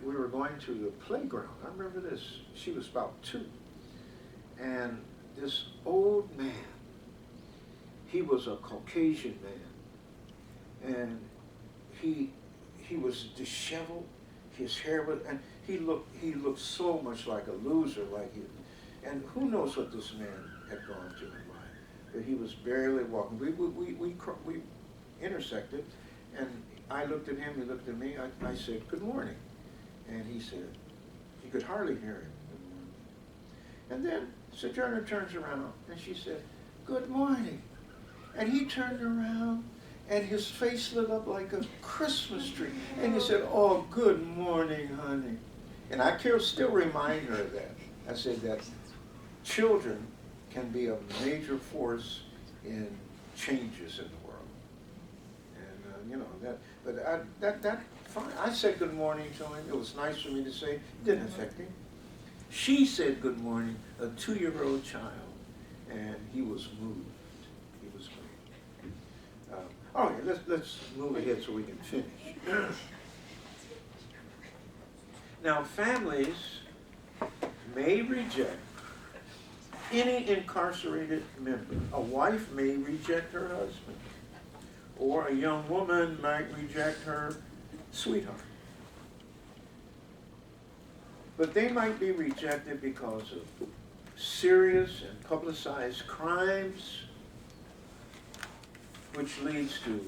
[SPEAKER 1] we were going to the playground. I remember this. She was about 2. And this old man, he was a Caucasian man. And he was disheveled. His hair was, and he looked so much like a loser, and who knows what this man had gone through in life. But he was barely walking. We intersected, and I looked at him, he looked at me, I said, "Good morning." And he said, he could hardly hear it, "Good morning." And then Sojourner turns around, and she said, "Good morning." And he turned around, and his face lit up like a Christmas tree. And he said, "Oh, good morning, honey." And I can still remind her of that. I said that children can be a major force in changes in the world. And, you know, that fine. I said good morning to him. It was nice for me to say. It didn't affect him. She said good morning, a 2-year-old child, and he was moved. He was moved. All right, let's move ahead so we can finish. Now, families may reject any incarcerated member. A wife may reject her husband, or a young woman might reject her sweetheart. But they might be rejected because of serious and publicized crimes, which leads to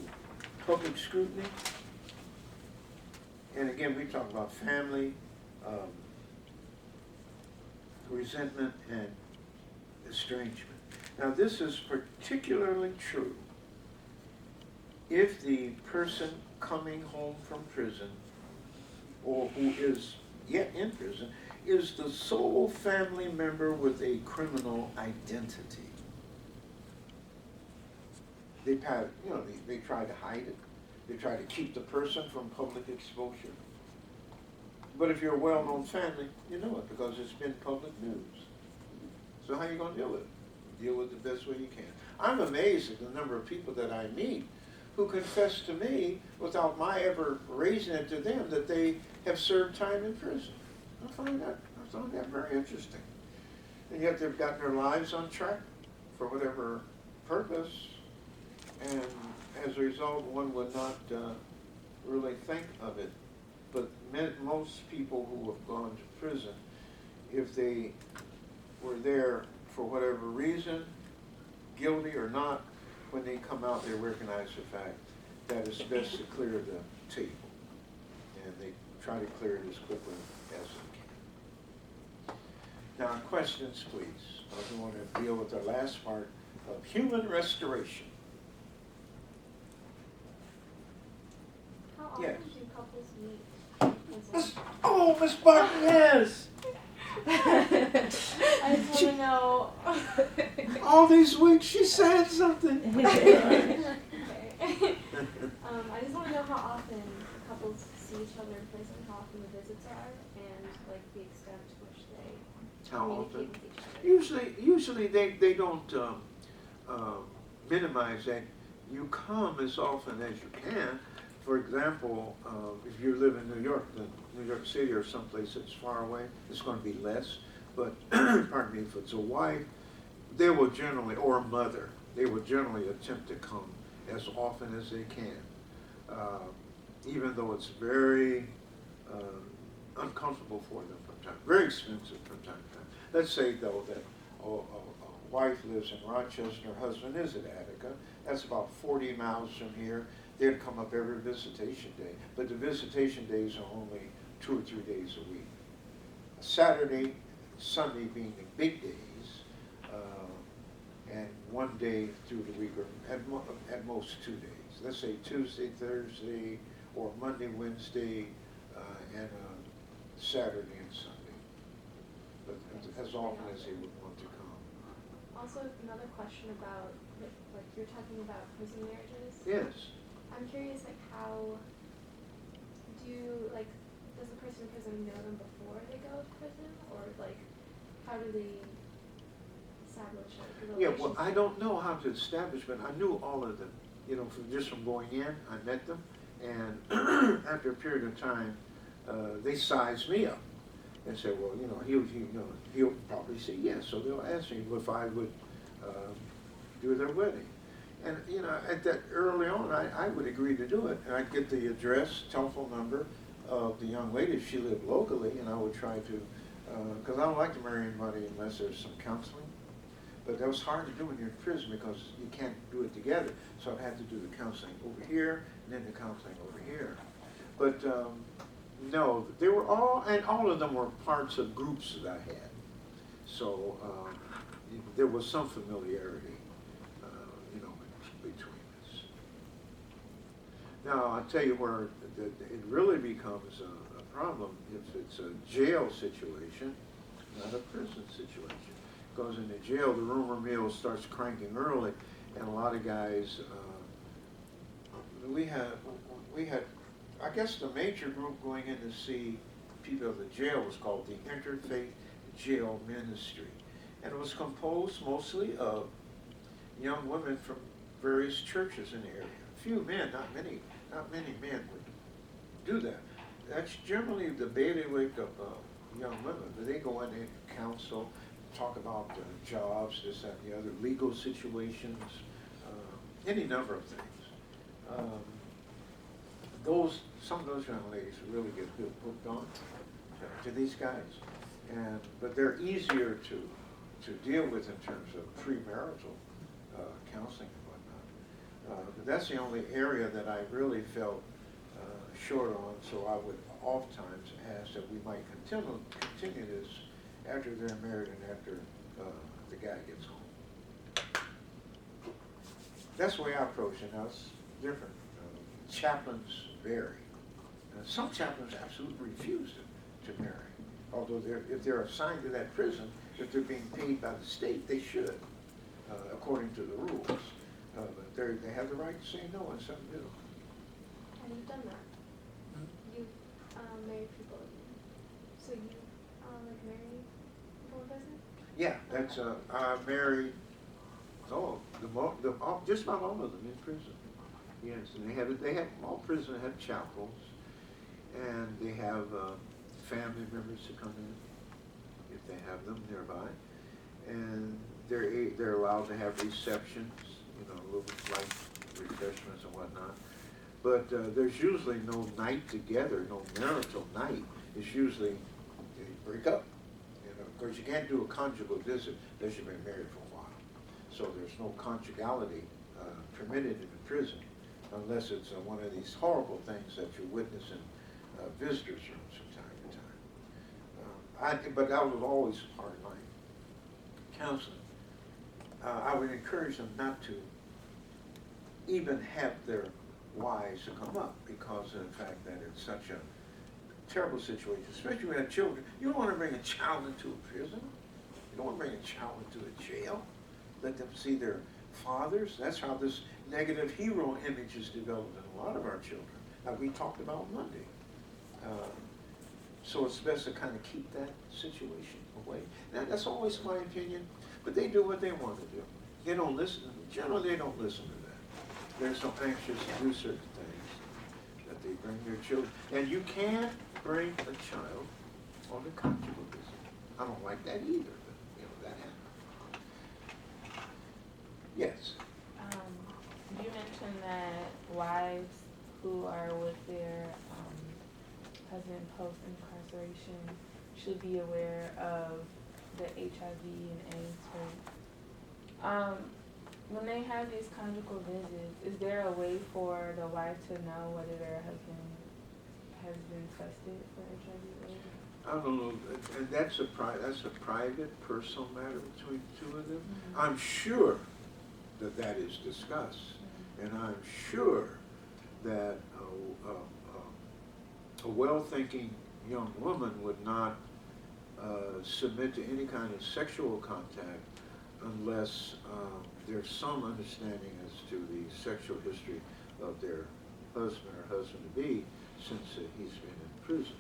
[SPEAKER 1] public scrutiny. And again, we talk about family, resentment, and estrangement. Now, this is particularly true if the person coming home from prison, or who is yet in prison, is the sole family member with a criminal identity. They try to hide it. They try to keep the person from public exposure. But if you're a well-known family, you know it because it's been public news. So how are you going to deal with it? Deal with it the best way you can. I'm amazed at the number of people that I meet who confess to me, without my ever raising it to them, that they have served time in prison. I find that very interesting. And yet they've gotten their lives on track for whatever purpose, and as a result, one would not really think of it. But most people who have gone to prison, if they were there for whatever reason, guilty or not, when they come out, they recognize the fact that it's best to clear the table. And they try to clear it as quickly as they can. Now, questions, please. We want to deal with the last part of human restoration.
[SPEAKER 6] How often
[SPEAKER 1] Yes.
[SPEAKER 6] do couples meet?
[SPEAKER 1] Oh, Miss Barton, yes!
[SPEAKER 6] I just want to know.
[SPEAKER 1] All these weeks she said something.
[SPEAKER 6] Okay. I just want to know how often couples see each other in prison, how often the visits are, and like the extent to which they
[SPEAKER 1] How
[SPEAKER 6] communicate
[SPEAKER 1] often?
[SPEAKER 6] with each other.
[SPEAKER 1] Usually they don't minimize that. You come as often as you can. For example, if you live in New York City or someplace that's far away, it's going to be less. But, pardon me, if it's a wife, they will generally, or a mother, they will generally attempt to come as often as they can. Even though it's very uncomfortable for them from time, very expensive from time to time. Let's say, though, that a wife lives in Rochester, her husband is in Attica. That's about 40 miles from here. They'd come up every visitation day, but the visitation days are only 2 or 3 days a week. Saturday, Sunday being the big days, and 1 day through the week, or at most 2 days. Let's say Tuesday, Thursday, or Monday, Wednesday, and Saturday and Sunday. But as often as they would want to come.
[SPEAKER 7] Also, another question about, like, you're talking about prison marriages.
[SPEAKER 1] Yes.
[SPEAKER 7] I'm curious, like, how does the person in prison know them before they go to prison, or like, how do they establish like a
[SPEAKER 1] Yeah,
[SPEAKER 7] relationship?
[SPEAKER 1] well, I don't know how to establish, but I knew all of them. You know, from going in, I met them, and after a period of time, they sized me up and said, well, you know, he'll probably say yes. So they'll ask me if I would do their wedding. And, you know, at that early on, I would agree to do it. And I'd get the address, telephone number of the young lady if she lived locally, and I would try to, because I don't like to marry anybody unless there's some counseling. But that was hard to do when you're in prison because you can't do it together. So I had to do the counseling over here and then the counseling over here. But no, they were all of them were parts of groups that I had. So there was some familiarity, you know, between us. Now, I'll tell you where it really becomes a problem if it's a jail situation, not a prison situation. Because in the jail, the rumor mill starts cranking early, and a lot of guys, we had, I guess the major group going in to see people of the jail was called the Interfaith Jail Ministry. And it was composed mostly of young women from various churches in the area. Few men, not many men would do that. That's generally the bailiwick of young women, but they go in and counsel, talk about jobs, this, that, and the other, legal situations, any number of things. Some of those young ladies really get hooked on to these guys, but they're easier to deal with in terms of premarital counseling and whatnot. But that's the only area that I really felt short on, so I would oftentimes ask that we might continue this after they're married and after the guy gets home. That's the way I approach it. Now, it's different. Chaplains vary. Some chaplains absolutely refuse to marry. Although if they're assigned to that prison, if they're being paid by the state, they should, according to the rules. But they have the right to say no, and some do.
[SPEAKER 7] And you've done that. You married people. So you like marry people in prison?
[SPEAKER 1] Yeah, that's I married. Just about all of them in prison. Yes, and they have all prisons have chapels, and they have family members to come in if they have them nearby, and they're allowed to have receptions, you know, little light refreshments and whatnot. But there's usually no night together, no marital night. It's usually they break up. You know, of course, you can't do a conjugal visit unless you've been married for a while. So there's no conjugality permitted in the prison, unless it's one of these horrible things that you witness in visitors' rooms from time to time. But that was always part of my counseling. I would encourage them not to even have their wives to come up because of the fact that it's such a terrible situation, especially when you have children. You don't want to bring a child into a prison. You don't want to bring a child into a jail. Let them see their fathers. That's how this negative hero image is developed in a lot of our children, like we talked about Monday. So it's best to kind of keep that situation away. Now, that's always my opinion, but they do what they want to do. They don't listen. Generally, they don't listen to that. They're so anxious to do certain things that they bring their children. And you can't bring a child on a conjugal visit. I don't like that either, but you know, that happens. Yes.
[SPEAKER 2] You mentioned that wives who are with their husband post-incarceration should be aware of
[SPEAKER 8] the HIV and AIDS, right? When they have these conjugal visits, is there a way for the wife to know whether their husband has been tested for HIV/AIDS?
[SPEAKER 1] I don't know, and that's a private, personal matter between the two of them.
[SPEAKER 8] Mm-hmm.
[SPEAKER 1] I'm sure that is discussed, and I'm sure that a well-thinking young woman would not submit to any kind of sexual contact unless there's some understanding as to the sexual history of their husband or husband-to-be since he's been in prison.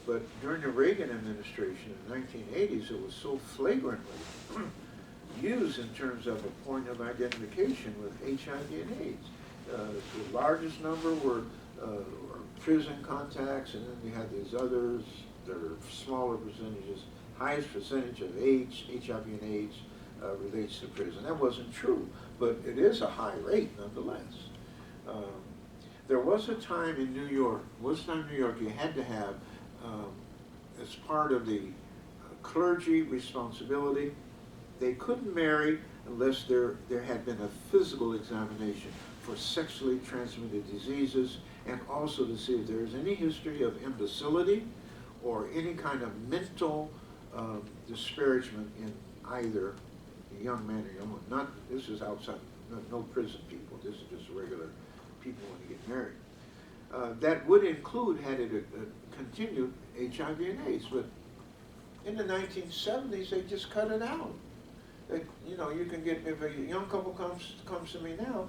[SPEAKER 1] But during the Reagan administration in the 1980s, it was so flagrantly used in terms of a point of identification with HIV and AIDS. The largest number were prison contacts, and then you had these others that are smaller percentages. Highest percentage of HIV and AIDS relates to prison. That wasn't true, but it is a high rate nonetheless. There was a time in New York, you had to have, as part of the clergy responsibility, they couldn't marry unless there had been a physical examination for sexually transmitted diseases, and also to see if there's any history of imbecility or any kind of mental disparagement in either the young man or young woman. This is outside, no prison people, this is just regular people when you get married. That would include, had it continued, HIV and AIDS, but in the 1970s they just cut it out. You know, you can get, if a young couple comes to me now,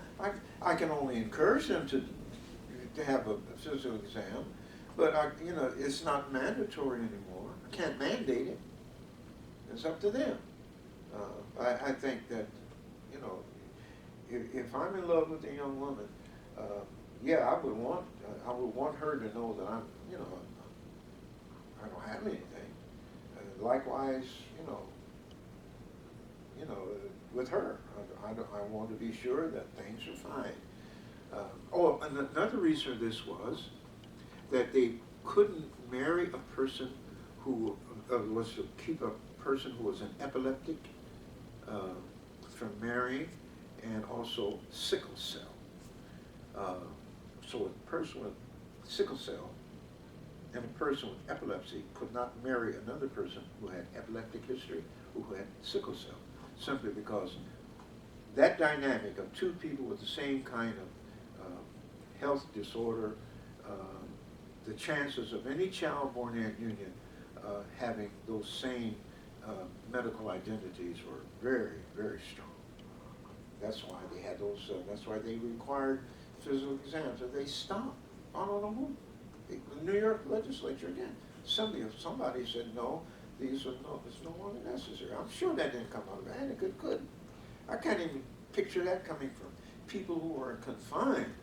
[SPEAKER 1] I can only encourage them to have a physical exam, but you know, it's not mandatory anymore. I can't mandate it. It's up to them. I think that, you know, if I'm in love with a young woman, yeah, I would want her to know that I'm, you know, I don't have anything. Likewise, you know, with her, I want to be sure that things are fine. And another reason for this was that they couldn't marry a person who was to keep a person who was an epileptic from marrying, and also sickle cell. So a person with sickle cell and a person with epilepsy could not marry another person who had epileptic history or who had sickle cell, simply because that dynamic of two people with the same kind of health disorder, the chances of any child born in union having those same medical identities were very, very strong. That's why they had those, that's why they required physical exams, and they stopped on a move. The New York legislature, again, somebody said, no, it's no longer necessary. I'm sure that didn't come out of it, and it could. I can't even picture that coming from people who are confined.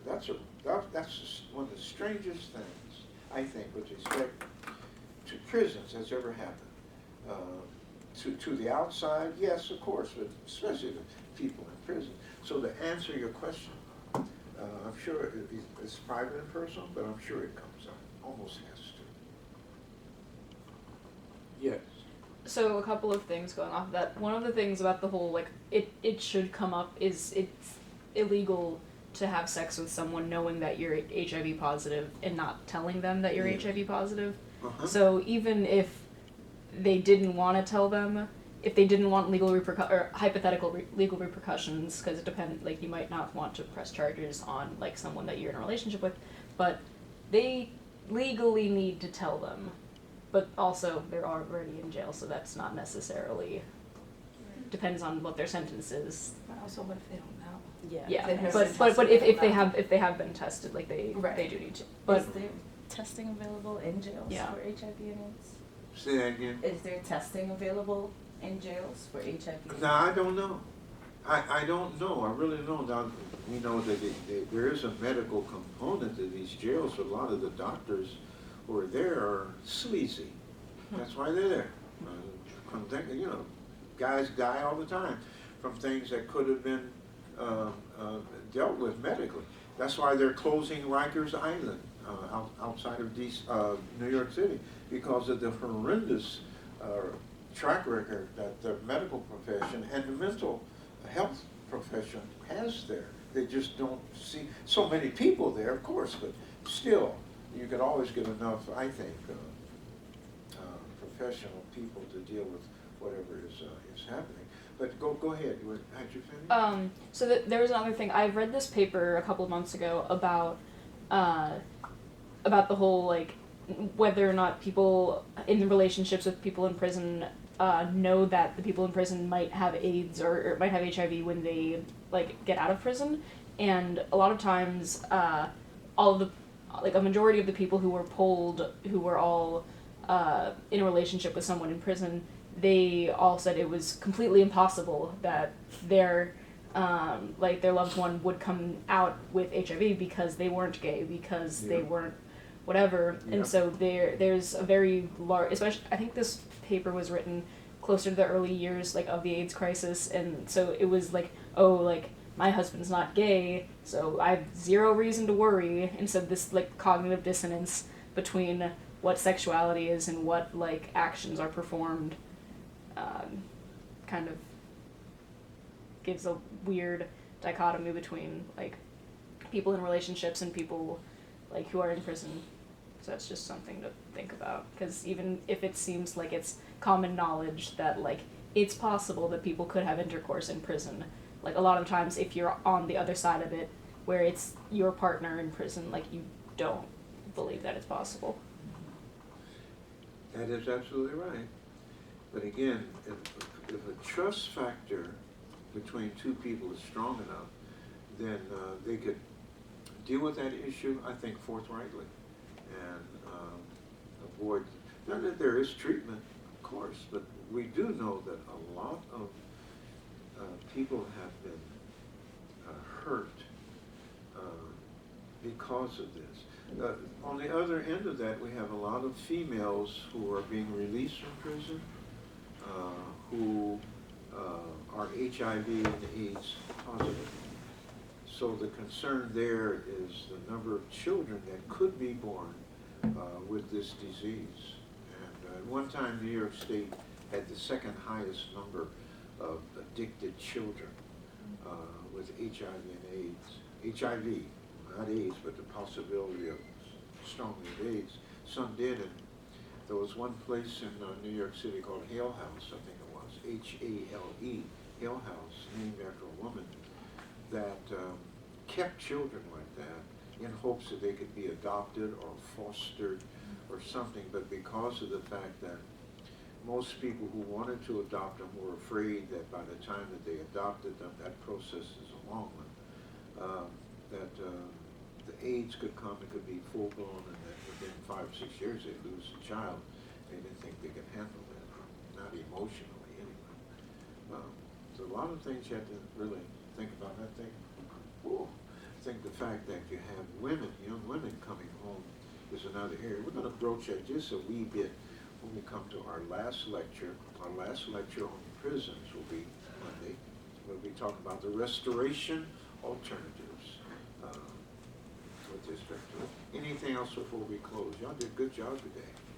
[SPEAKER 1] That's just one of the strangest things, I think, with respect to prisons that's ever happened. To the outside, yes, of course, but especially the people in prison. So to answer your question, I'm sure it's private and personal, but I'm sure it comes up. Almost has to. Yes.
[SPEAKER 4] So a couple of things going off of that. One of the things about the whole, like, it should come up is it's illegal to have sex with someone knowing that you're HIV positive and not telling them that you're HIV positive.
[SPEAKER 1] Uh-huh.
[SPEAKER 4] So even if they didn't want to tell them, if they didn't want hypothetical legal repercussions, because it depends, like, you might not want to press charges on, like, someone that you're in a relationship with, but they legally need to tell them. But also, they're already in jail, so that's not necessarily, depends on what their sentence is.
[SPEAKER 2] But also, what if they don't know?
[SPEAKER 3] Yeah.
[SPEAKER 4] Yeah,
[SPEAKER 2] They've
[SPEAKER 4] but
[SPEAKER 2] been
[SPEAKER 4] if
[SPEAKER 2] tested
[SPEAKER 4] they have been tested, like, they do need to. But
[SPEAKER 3] is there testing available in jails for HIV and AIDS?
[SPEAKER 1] Say that again.
[SPEAKER 3] Is there testing available in jails for HIV?
[SPEAKER 1] No, I don't know. I don't know. I really don't. Now, we know that there is a medical component to these jails. A lot of the doctors who are there are sleazy. That's why they're there. You know, guys die all the time from things that could have been dealt with medically. That's why they're closing Rikers Island outside of New York City, because of the horrendous track record that the medical profession and the mental health profession has there. They just don't see so many people there, of course, but still, you could always get enough, I think, professional people to deal with whatever is happening. But go ahead. Had you finished?
[SPEAKER 4] So there was another thing. I read this paper a couple of months ago about the whole, like, whether or not people in the relationships with people in prison know that the people in prison might have AIDS or might have HIV when they, like, get out of prison. And a lot of times, all of the, like, a majority of the people who were polled, who were all in a relationship with someone in prison, they all said it was completely impossible that their loved one would come out with HIV because they weren't gay, because they weren't whatever.
[SPEAKER 1] Yeah.
[SPEAKER 4] And so there's a very large, especially, I think this paper was written closer to the early years, like, of the AIDS crisis, and so it was like, oh, like, my husband's not gay, so I have zero reason to worry. And so this, like, cognitive dissonance between what sexuality is and what, like, actions are performed kind of gives a weird dichotomy between, like, people in relationships and people, like, who are in prison. So that's just something to think about, because even if it seems like it's common knowledge that, like, it's possible that people could have intercourse in prison, like, a lot of times if you're on the other side of it, where it's your partner in prison, like, you don't believe that it's possible.
[SPEAKER 1] That is absolutely right. But again, if a trust factor between two people is strong enough, then they could deal with that issue, I think, forthrightly, and avoid, not that there is treatment, of course, but we do know that a lot of people have been hurt because of this. On the other end of that, we have a lot of females who are being released from prison, who are HIV and AIDS positive. So the concern there is the number of children that could be born with this disease. And at one time, New York State had the second highest number of addicted children with HIV and AIDS. HIV, not AIDS, but the possibility of strongly with AIDS. Some did, and there was one place in New York City called Hale House, I think it was, H-A-L-E, Hale House, named after a woman that kept children like that in hopes that they could be adopted or fostered or something, but because of the fact that most people who wanted to adopt them were afraid that by the time that they adopted them, that process is a long one, that the AIDS could come, it could be full-blown, and that within 5 or 6 years they'd lose a child. They didn't think they could handle that, not emotionally anyway. So a lot of things you have to really think about. I think the fact that you have women, young women coming home is another area. We're going to broach that just a wee bit when we come to our last lecture. Our last lecture on prisons will be Monday. We'll be talking about the restoration alternatives with respect to it. Anything else before we close? Y'all did a good job today.